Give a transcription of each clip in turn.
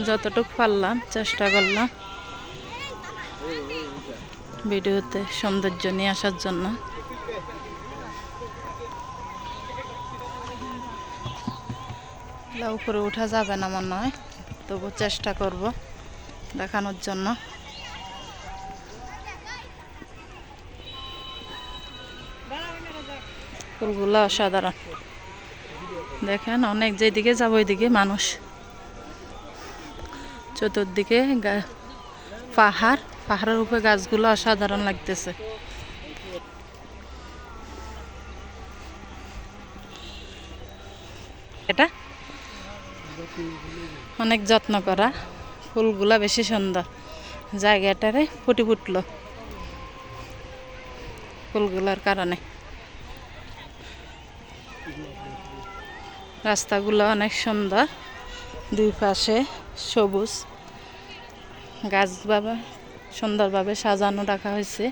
যতটুকু পারলাম চেষ্টা করলাম ভিডিওতে সৌন্দর্য নিয়ে আসার জন্য। উপরে ওঠা যাবে না মনে হয়, তবু চেষ্টা করব দেখানোর জন্য। ফুলগুলো অসাধারণ, দেখেন অনেক যেদিকে যাবো ওইদিকে মানুষ, চতুর্দিকে পাহাড়, পাহাড়ের উপরে গাছগুলো অসাধারণ লাগতেছে। এটা অনেক যত্ন করা, ফুলগুলা বেশি সুন্দর, জায়গাটারে ফুটে ফুটলো ফুলগুলার কারণে। রাস্তাগুলো অনেক সুন্দর, দুই পাশে সবুজ গাছভাবে সুন্দরভাবে সাজানো রাখা হয়েছে।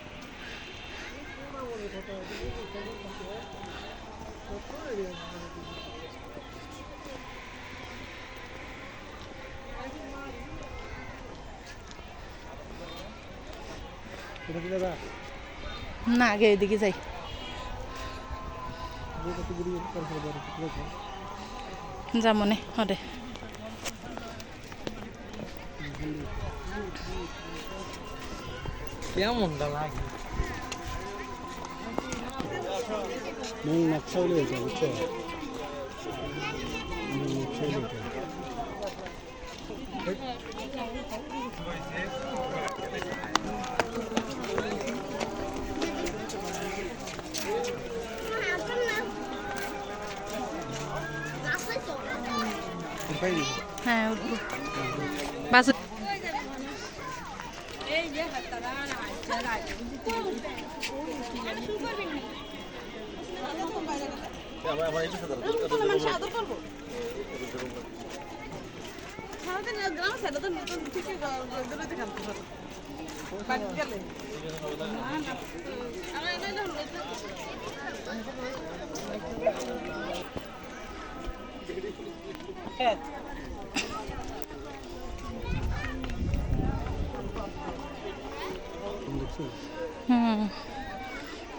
না আগে এদিকে যাই, যেমন হরে কেমনটা লাগে নকশা হলে হয়েছে, বুঝছো? নকশা হলে হ্যাঁ উঠবো বাস।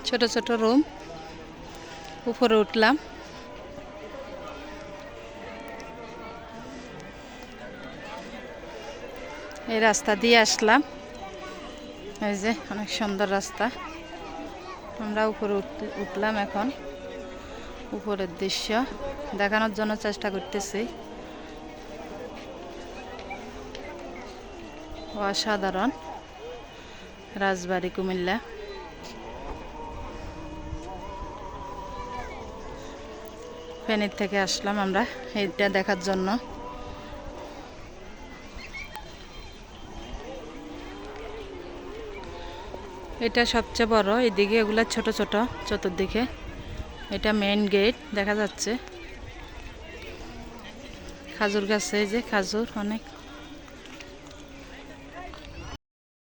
ছোট ছোট রুম, উপরে উঠলাম। এই রাস্তা দিয়ে আসলাম, এই যে অনেক সুন্দর রাস্তা। আমরা উপরে উঠলাম, এখন উপরের দৃশ্য দেখানোর জন্য চেষ্টা করতেছি। অসাধারণ, রাজবাড়ি কুমিল্লা। ফেনীর থেকে আসলাম আমরা এইটা দেখার জন্য। এটা সবচেয়ে বড়, এদিকে এগুলা ছোট ছোট চতুর্দিকে। এটা মেইন গেট দেখা যাচ্ছে। খাজুর গাছে, এই যে খাজুর অনেক।